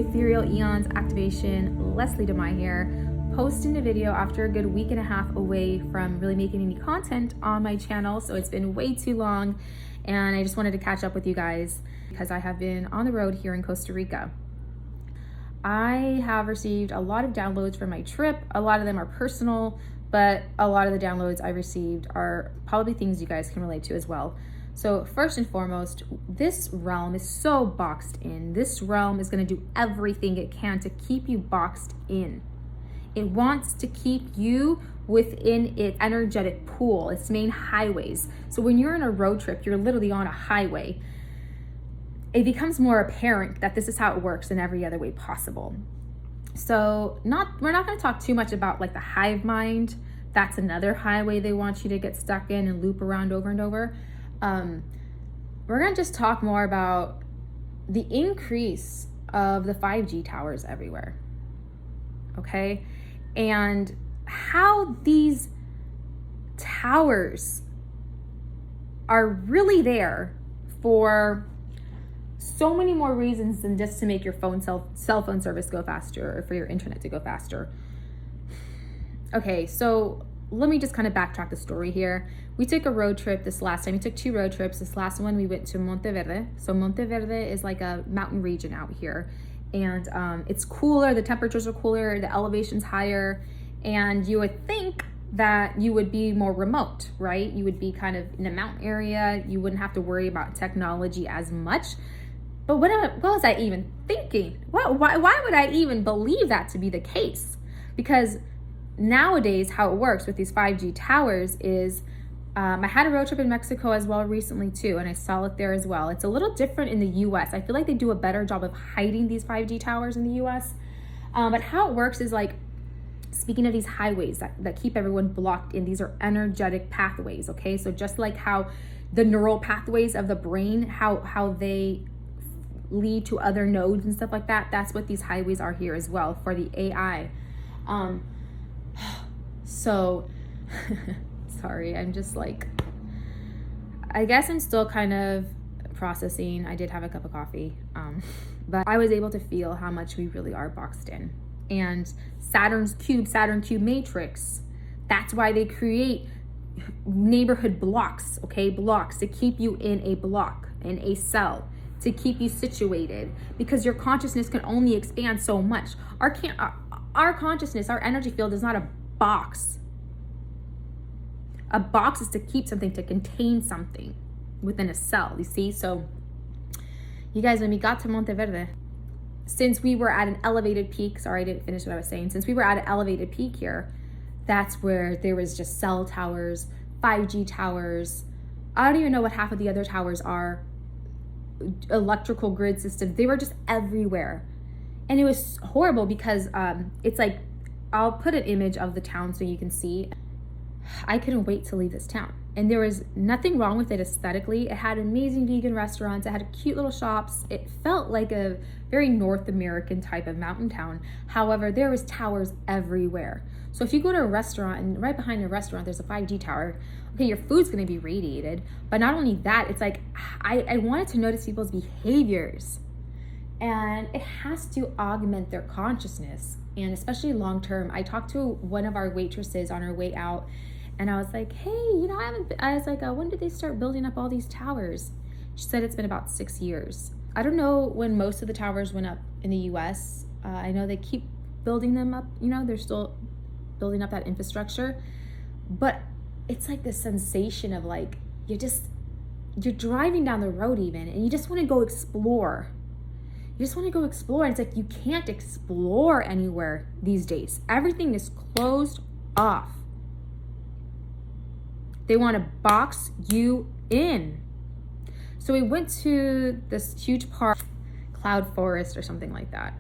Ethereal Aeons Activation. Lesly Damai here, posting a video after a good week and a half away from really making any content on my channel. So it's been way too long, and I just wanted to catch up with you guys because I have been on the road here in Costa Rica. I have received a lot of downloads from my trip. A lot of them are personal, but a lot of the downloads I received are probably things you guys can relate to as well. So first and foremost, this realm is so boxed in. This realm is going to do everything it can to keep you boxed in. It wants to keep you within its energetic pool, its main highways. So when you're in a road trip, you're literally on a highway. It becomes more apparent that this is how it works in every other way possible. So we're not going to talk too much about like the hive mind. That's another highway they want you to get stuck in and loop around over and over. We're going to just talk more about the increase of the 5G towers everywhere. Okay? And how these towers are really there for so many more reasons than just to make your cell phone service go faster or for your internet to go faster. Okay, so let me just kind of backtrack the story here. We took a road trip this last time. We took 2 road trips. This last one we went to Monteverde. So Monteverde is like a mountain region out here, and it's cooler. The temperatures are cooler. The elevation's higher, and you would think that you would be more remote, right? You would be kind of in a mountain area. You wouldn't have to worry about technology as much. But what was I even thinking? Why would I even believe that to be the case? Because nowadays, how it works with these 5G towers is, I had a road trip in Mexico as well recently too, and I saw it there as well. It's a little different in the US. I feel like they do a better job of hiding these 5G towers in the US. But how it works is like, speaking of these highways that keep everyone blocked in, these are energetic pathways, okay? So just like how the neural pathways of the brain, how they lead to other nodes and stuff like that, that's what these highways are here as well for the AI. So sorry, I'm just like, I guess I'm still kind of processing. I did have a cup of coffee, but I was able to feel how much we really are boxed in. And Saturn cube matrix, that's why they create neighborhood blocks, okay? Blocks to keep you in a block, in a cell, to keep you situated, because your consciousness can only expand so much. Our consciousness, our energy field is not a box. A box is to keep something, to contain something within a cell, you see? So you guys, when we got to Monteverde, since we were at an elevated peak, sorry, I didn't finish what I was saying. Since we were at an elevated peak here, that's where there was just cell towers, 5G towers. I don't even know what half of the other towers are. Electrical grid systems, they were just everywhere. And it was horrible because it's like, I'll put an image of the town so you can see. I couldn't wait to leave this town. And there was nothing wrong with it aesthetically. It had amazing vegan restaurants. It had cute little shops. It felt like a very North American type of mountain town. However, there was towers everywhere. So if you go to a restaurant and right behind the restaurant, there's a 5G tower, okay, your food's gonna be radiated. But not only that, it's like, I wanted to notice people's behaviors. And it has to augment their consciousness. And especially long-term, I talked to one of our waitresses on her way out, and I was like, hey, when did they start building up all these towers? She said it's been about 6 years. I don't know when most of the towers went up in the US. I know they keep building them up, they're still building up that infrastructure. But it's like this sensation of like, you're driving down the road even, and you just want to go explore. You just want to go explore, and it's like you can't explore anywhere these days. Everything is closed off. They want to box you in. So we went to this huge park, Cloud Forest or something like that.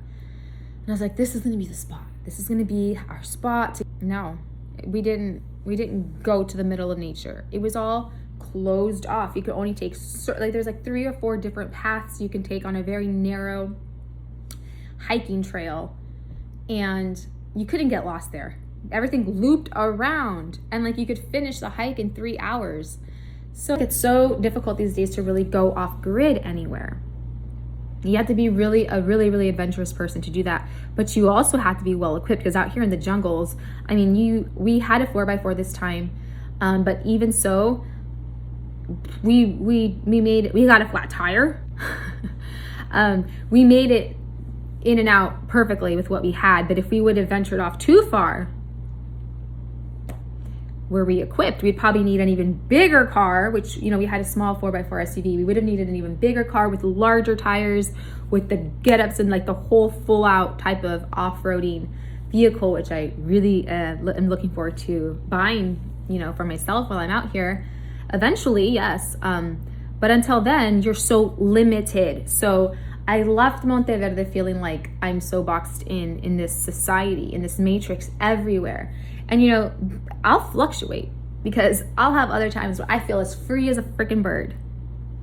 And I was like, this is going to be the spot. This is going to be our spot. No, we didn't go to the middle of nature. It was all closed off. You could only take, there's like 3 or 4 different paths you can take on a very narrow hiking trail, and you couldn't get lost there. Everything looped around, and like you could finish the hike in 3 hours. So it's so difficult these days to really go off grid anywhere. You have to be really adventurous person to do that. But you also have to be well equipped, because out here in the jungles, I mean, we had a 4x4 this time, but even so, we got a flat tire. We made it in and out perfectly with what we had. But if we would have ventured off too far, were we equipped, we'd probably need an even bigger car, which, you know, we had a small 4x4 SUV. We would have needed an even bigger car with larger tires, with the get-ups and like the whole full out type of off-roading vehicle, which I really am looking forward to buying, you know, for myself while I'm out here. Eventually, yes. But until then, you're so limited. So I left Monteverde feeling like I'm so boxed in this society, in this matrix everywhere. And, you know, I'll fluctuate, because I'll have other times where I feel as free as a freaking bird.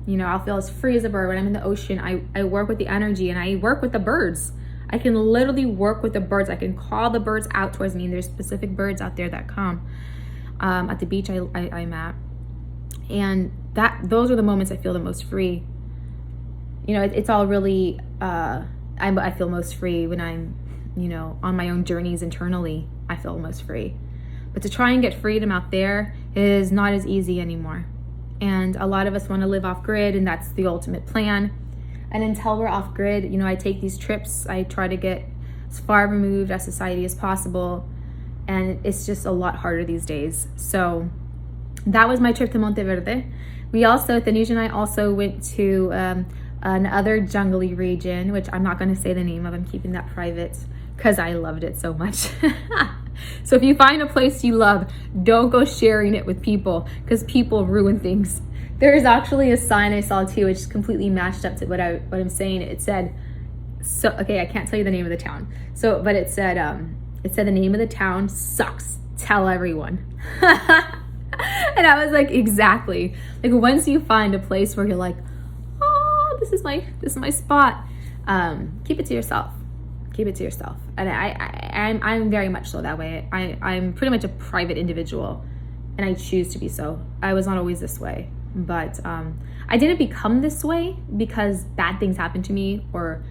You know, I'll feel as free as a bird when I'm in the ocean. I work with the energy, and I work with the birds. I can literally work with the birds. I can call the birds out towards me. And there's specific birds out there that come at the beach I'm at. And those are the moments I feel the most free. You know, it's all really, I feel most free when I'm, you know, on my own journeys internally. I feel most free. But to try and get freedom out there is not as easy anymore. And a lot of us want to live off grid, and that's the ultimate plan. And until we're off grid, you know, I take these trips. I try to get as far removed as society as possible. And it's just a lot harder these days. So that was my trip to Monteverde. We also, Tanisha and I also went to another jungly region, which I'm not going to say the name of. I'm keeping that private because I loved it so much. So if you find a place you love, don't go sharing it with people, because people ruin things. There is actually a sign I saw too, which completely matched up to what I'm saying. It said, so okay, I can't tell you the name of the town. So, but it said the name of the town sucks. Tell everyone. And I was like, exactly. Like, once you find a place where you're like, oh, this is my spot, keep it to yourself. Keep it to yourself. And I'm very much so that way. I'm pretty much a private individual, and I choose to be so. I was not always this way, but I didn't become this way because bad things happened to me or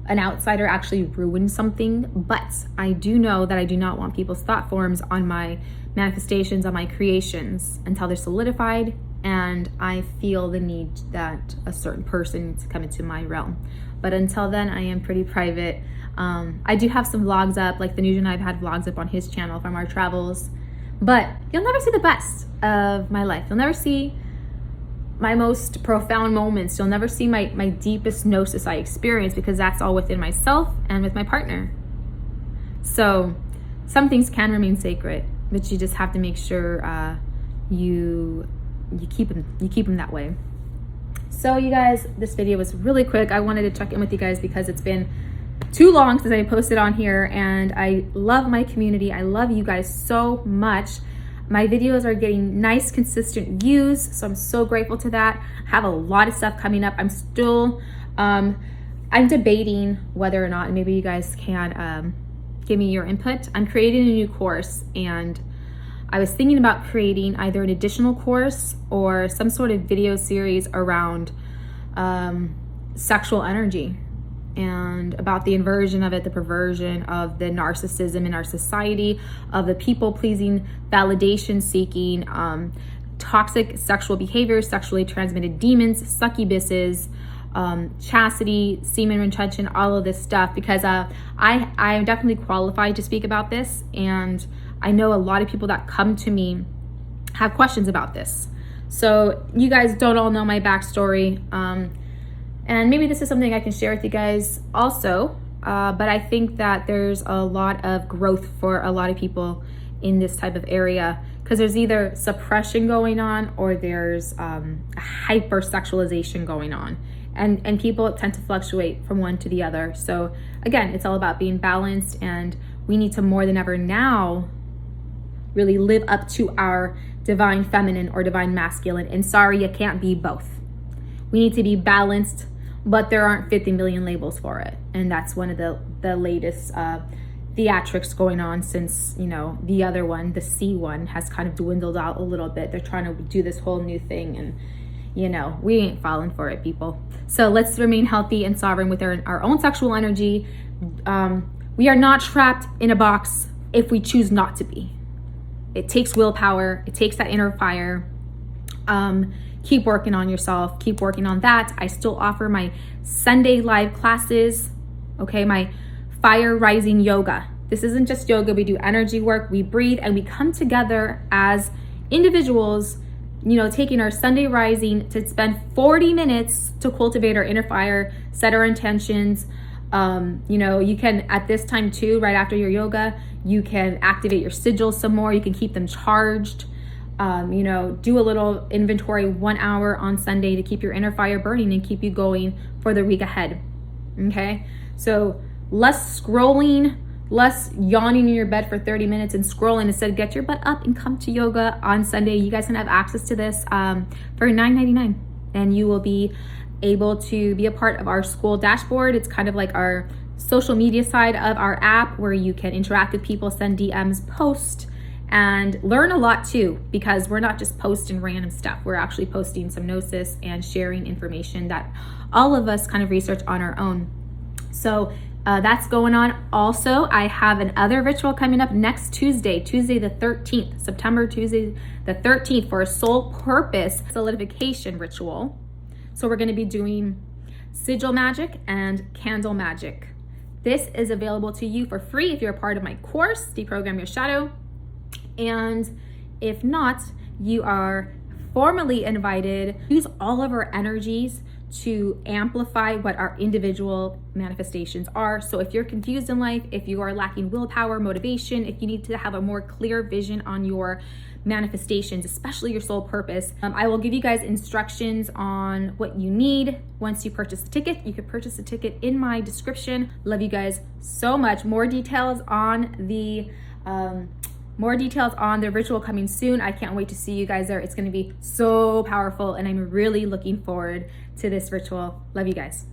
an outsider actually ruined something. But I do know that I do not want people's thought forms on my manifestations, on my creations, until they're solidified and I feel the need that a certain person needs to come into my realm. But until then, I am pretty private. I do have some vlogs up, like Tanuja and I have had vlogs up on his channel from our travels, but you'll never see the best of my life. You'll never see my most profound moments. You'll never see my deepest gnosis I experience, because that's all within myself and with my partner. So some things can remain sacred, but you just have to make sure you keep them that way. So you guys, this video was really quick. I wanted to check in with you guys because it's been too long since I posted on here, and I love my community. I love you guys so much. My videos are getting nice, consistent views, so I'm so grateful to that. I have a lot of stuff coming up. I'm still, I'm debating whether or not, and maybe you guys can give me your input. I'm creating a new course, and I was thinking about creating either an additional course or some sort of video series around sexual energy, and about the inversion of it, the perversion of the narcissism in our society, of the people-pleasing, validation-seeking, toxic sexual behaviors, sexually transmitted demons, succubuses, chastity, semen retention, all of this stuff, because I am definitely qualified to speak about this, and I know a lot of people that come to me have questions about this. So you guys don't all know my backstory, and maybe this is something I can share with you guys also, but I think that there's a lot of growth for a lot of people in this type of area, because there's either suppression going on or there's hypersexualization going on, and people tend to fluctuate from one to the other. So again, it's all about being balanced, and we need to more than ever now really live up to our divine feminine or divine masculine. And sorry, you can't be both. We need to be balanced, but there aren't 50 million labels for it. And that's one of the latest theatrics going on since, you know, the other one, the C one, has kind of dwindled out a little bit. They're trying to do this whole new thing, and you know, we ain't falling for it, people. So let's remain healthy and sovereign with our own sexual energy. We are not trapped in a box if we choose not to be. It takes willpower. It takes that inner fire. Keep working on yourself. Keep working on that. I still offer my Sunday live classes. Okay, my fire rising yoga. This isn't just yoga. We do energy work. We breathe and we come together as individuals, you know, taking our Sunday rising to spend 40 minutes to cultivate our inner fire, set our intentions. You know, you can, at this time too, right after your yoga, you can activate your sigils some more. You can keep them charged. You know, do a little inventory 1 hour on Sunday to keep your inner fire burning and keep you going for the week ahead. Okay. So less scrolling, less yawning in your bed for 30 minutes and scrolling. Instead, get your butt up and come to yoga on Sunday. You guys can have access to this for $9.99, and you will be able to be a part of our school dashboard. It's kind of like our social media side of our app where you can interact with people, send DMs, post, and learn a lot too, because we're not just posting random stuff. We're actually posting some gnosis and sharing information that all of us kind of research on our own. So that's going on. Also, I have another ritual coming up next Tuesday the 13th, September Tuesday the 13th, for a soul purpose solidification ritual. So we're going to be doing sigil magic and candle magic. This is available to you for free if you're a part of my course, Deprogram Your Shadow. And if not, you are formally invited to use all of our energies to amplify what our individual manifestations are. So if you're confused in life, if you are lacking willpower, motivation, if you need to have a more clear vision on your manifestations, especially your soul purpose, I will give you guys instructions on what you need once you purchase the ticket. You can purchase the ticket in my description. Love you guys so much. More details on the ritual coming soon. I can't wait to see you guys there. It's going to be so powerful, and I'm really looking forward to this ritual. Love you guys.